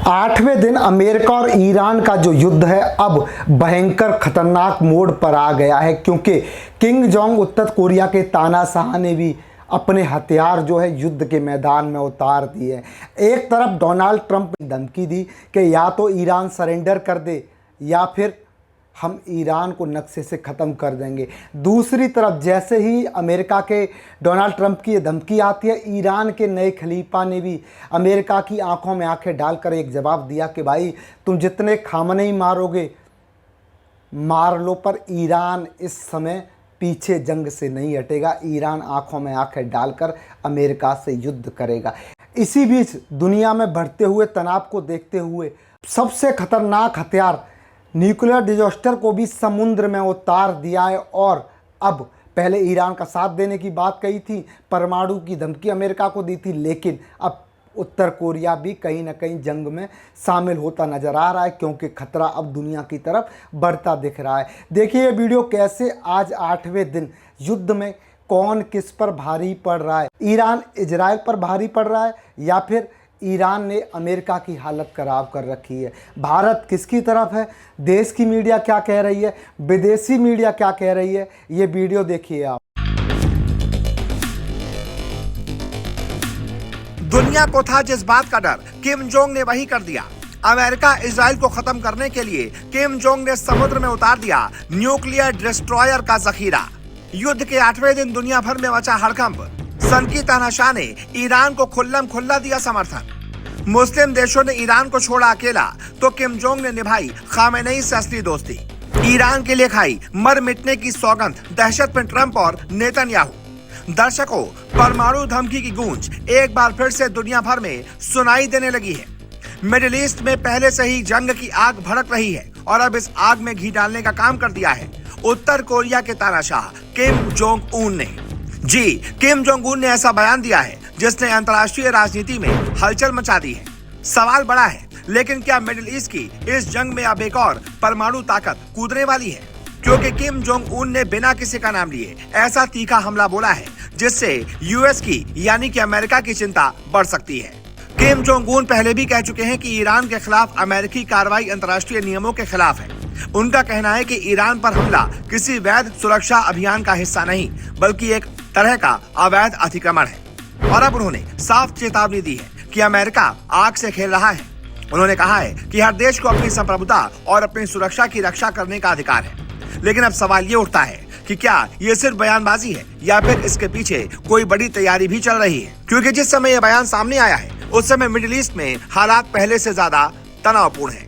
8वें दिन अमेरिका और ईरान का जो युद्ध है अब भयंकर खतरनाक मोड़ पर आ गया है, क्योंकि किंग जोंग उत्तर कोरिया के तानाशाह ने भी अपने हथियार जो है युद्ध के मैदान में उतार दिए। एक तरफ डोनाल्ड ट्रंप ने धमकी दी कि या तो ईरान सरेंडर कर दे या फिर हम ईरान को नक्शे से ख़त्म कर देंगे। दूसरी तरफ जैसे ही अमेरिका के डोनाल्ड ट्रंप की ये धमकी आती है, ईरान के नए खलीफा ने भी अमेरिका की आंखों में आंखें डालकर एक जवाब दिया कि भाई तुम जितने खामनेई मारोगे मार लो, पर ईरान इस समय पीछे जंग से नहीं हटेगा। ईरान आंखों में आंखें डालकर अमेरिका से युद्ध करेगा। इसी बीच दुनिया में बढ़ते हुए तनाव को देखते हुए सबसे खतरनाक हथियार न्यूक्लियर डिजास्टर को भी समुद्र में उतार दिया है। और अब पहले ईरान का साथ देने की बात कही थी, परमाणु की धमकी अमेरिका को दी थी, लेकिन अब उत्तर कोरिया भी कहीं ना कहीं जंग में शामिल होता नजर आ रहा है, क्योंकि खतरा अब दुनिया की तरफ बढ़ता दिख रहा है। देखिए ये वीडियो कैसे आज 8वें दिन युद्ध में कौन किस पर भारी पड़ रहा है। ईरान इजराइल पर भारी पड़ रहा है या फिर ईरान ने अमेरिका की हालत खराब कर रखी है। भारत किसकी तरफ है, देश की मीडिया क्या कह रही है, विदेशी मीडिया क्या कह रही है, ये वीडियो देखिए आप। दुनिया को था जिस बात का डर, किम जोंग ने वही कर दिया। अमेरिका इजराइल को खत्म करने के लिए किम जोंग ने समुद्र में उतार दिया न्यूक्लियर डिस्ट्रॉयर का जखीरा। युद्ध के 8वें दिन दुनिया भर में मचा हड़कंप। सनकी तानाशाह ने ईरान को खुल्लम खुल्ला दिया समर्थन। मुस्लिम देशों ने ईरान को छोड़ा अकेला, तो किम जोंग ने निभाई खामेनेई से असली दोस्ती। ईरान के लिए खाई मर मिटने की सौगंध दहशत में ट्रंप और नेतन्याहू। दर्शकों, परमाणु धमकी की गूंज एक बार फिर से दुनिया भर में सुनाई देने लगी है। मिडिल ईस्ट में पहले से ही जंग की आग भड़क रही है और अब इस आग में घी डालने का काम कर दिया है उत्तर कोरिया के तानाशाह किम जोंग उन ने। जी, किम जोंग उन ने ऐसा बयान दिया है जिसने अंतर्राष्ट्रीय राजनीति में हलचल मचा दी है। सवाल बड़ा है, लेकिन क्या मिडिल ईस्ट की इस जंग में अब एक और परमाणु ताकत कूदने वाली है? क्योंकि किम जोंग उन ने बिना किसी का नाम लिए ऐसा तीखा हमला बोला है जिससे यूएस की यानी कि अमेरिका की चिंता बढ़ सकती है। किम जोंग उन पहले भी कह चुके हैं कि ईरान के खिलाफ अमेरिकी कार्रवाई अंतर्राष्ट्रीय नियमों के खिलाफ है। उनका कहना है कि ईरान पर हमला किसी वैध सुरक्षा अभियान का हिस्सा नहीं, बल्कि एक तरह का अवैध अतिक्रमण है। और अब उन्होंने साफ चेतावनी दी है कि अमेरिका आग से खेल रहा है। उन्होंने कहा है कि हर देश को अपनी संप्रभुता और अपनी सुरक्षा की रक्षा करने का अधिकार है। लेकिन अब सवाल ये उठता है कि क्या ये सिर्फ बयानबाजी है या फिर इसके पीछे कोई बड़ी तैयारी भी चल रही है? क्योंकि जिस समय ये बयान सामने आया है उस समय मिडिल ईस्ट में हालात पहले से ज्यादा तनावपूर्ण है।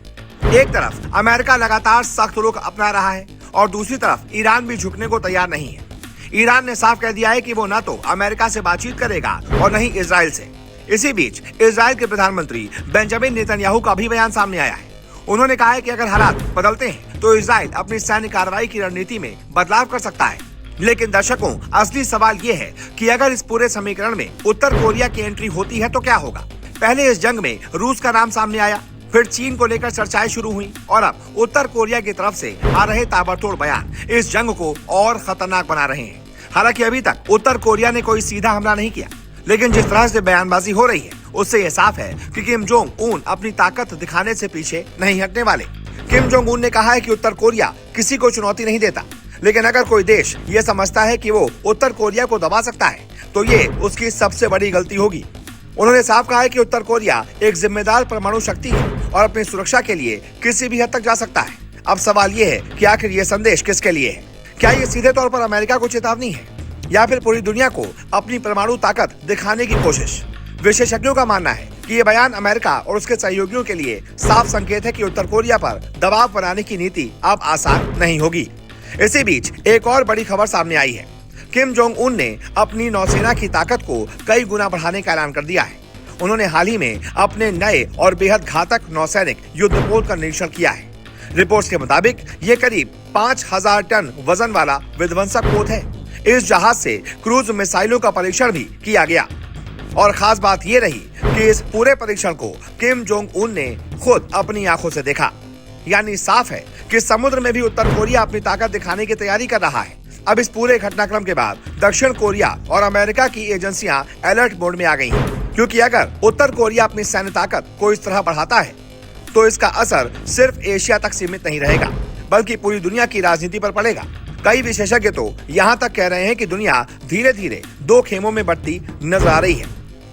एक तरफ अमेरिका लगातार सख्त रुख अपना रहा है और दूसरी तरफ ईरान भी झुकने को तैयार नहीं है। ईरान ने साफ कह दिया है कि वो न तो अमेरिका से बातचीत करेगा और न ही इजराइल से। इसी बीच इजराइल के प्रधानमंत्री बेंजामिन नेतन्याहू का भी बयान सामने आया है। उन्होंने कहा है कि अगर हालात बदलते हैं तो इजराइल अपनी सैन्य कार्रवाई की रणनीति में बदलाव कर सकता है। लेकिन दर्शकों, असली सवाल ये है कि अगर इस पूरे समीकरण में उत्तर कोरिया की एंट्री होती है तो क्या होगा? पहले इस जंग में रूस का नाम सामने आया, फिर चीन को लेकर चर्चाएं शुरू हुई और अब उत्तर कोरिया की तरफ से आ रहे ताबड़तोड़ बयान इस जंग को और खतरनाक बना रहे हैं। हालांकि अभी तक उत्तर कोरिया ने कोई सीधा हमला नहीं किया, लेकिन जिस तरह से बयानबाजी हो रही है उससे यह साफ है कि किम जोंग उन अपनी ताकत दिखाने से पीछे नहीं हटने वाले। किम जोंग उन ने कहा है कि उत्तर कोरिया किसी को चुनौती नहीं देता, लेकिन अगर कोई देश ये समझता है कि वो उत्तर कोरिया को दबा सकता है तो ये उसकी सबसे बड़ी गलती होगी। उन्होंने साफ कहा है कि उत्तर कोरिया एक जिम्मेदार परमाणु शक्ति है और अपनी सुरक्षा के लिए किसी भी हद तक जा सकता है। अब सवाल ये है कि आखिर ये संदेश किसके लिए है? क्या ये सीधे तौर पर अमेरिका को चेतावनी है या फिर पूरी दुनिया को अपनी परमाणु ताकत दिखाने की कोशिश? विशेषज्ञों का मानना है कि ये बयान अमेरिका और उसके सहयोगियों के लिए साफ संकेत है कि उत्तर कोरिया पर दबाव बनाने की नीति अब आसान नहीं होगी। इसी बीच एक और बड़ी खबर सामने आई है। किम जोंग उन ने अपनी नौसेना की ताकत को कई गुना बढ़ाने का ऐलान कर दिया है। उन्होंने हाल ही में अपने नए और बेहद घातक नौसैनिक युद्धपोत का निरीक्षण किया है। रिपोर्ट्स के मुताबिक ये करीब 5000 टन वजन वाला विध्वंसक पोत है। इस जहाज से क्रूज मिसाइलों का परीक्षण भी किया गया और खास बात ये रही कि इस पूरे परीक्षण को किम जोंग उन ने खुद अपनी आंखों से देखा। यानी साफ है कि समुद्र में भी उत्तर कोरिया अपनी ताकत दिखाने की तैयारी कर रहा है। अब इस पूरे घटनाक्रम के बाद दक्षिण कोरिया और अमेरिका की एजेंसियां अलर्ट मोड में आ गई हैं, क्योंकि अगर उत्तर कोरिया अपनी सैन्य ताकत को इस तरह बढ़ाता है तो इसका असर सिर्फ एशिया तक सीमित नहीं रहेगा, बल्कि पूरी दुनिया की राजनीति पर पड़ेगा। कई विशेषज्ञ तो यहाँ तक कह रहे हैं कि दुनिया धीरे धीरे दो खेमों में बंटती नजर आ रही है।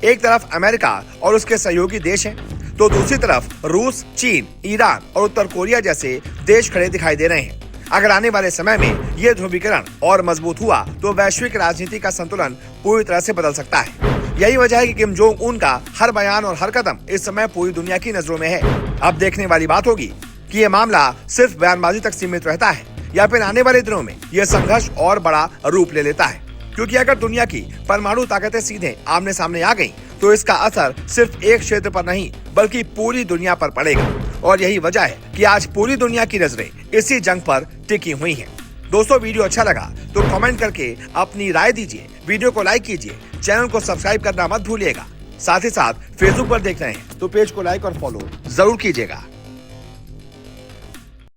एक तरफ अमेरिका और उसके सहयोगी देश हैं, तो दूसरी तरफ रूस, चीन, ईरान और उत्तर कोरिया जैसे देश खड़े दिखाई दे रहे हैं। अगर आने वाले समय में ये ध्रुवीकरण और मजबूत हुआ तो वैश्विक राजनीति का संतुलन पूरी तरह से बदल सकता है। यही वजह है कि किम जोंग उन का हर बयान और हर कदम इस समय पूरी दुनिया की नजरों में है। अब देखने वाली बात होगी कि ये मामला सिर्फ बयानबाजी तक सीमित रहता है या फिर आने वाले दिनों में यह संघर्ष और बड़ा रूप ले लेता है। क्योंकि अगर दुनिया की परमाणु ताकतें सीधे आमने सामने आ गईं, तो इसका असर सिर्फ एक क्षेत्र पर नहीं बल्कि पूरी दुनिया पर पड़ेगा। और यही वजह है कि आज पूरी दुनिया की नजरें इसी जंग पर टिकी हुई हैं। दोस्तों, वीडियो अच्छा लगा तो कमेंट करके अपनी राय दीजिए, वीडियो को लाइक कीजिए, चैनल को सब्सक्राइब करना मत भूलिएगा। साथ ही साथ फेसबुक पर देख रहे हैं तो पेज को लाइक और फॉलो जरूर कीजिएगा।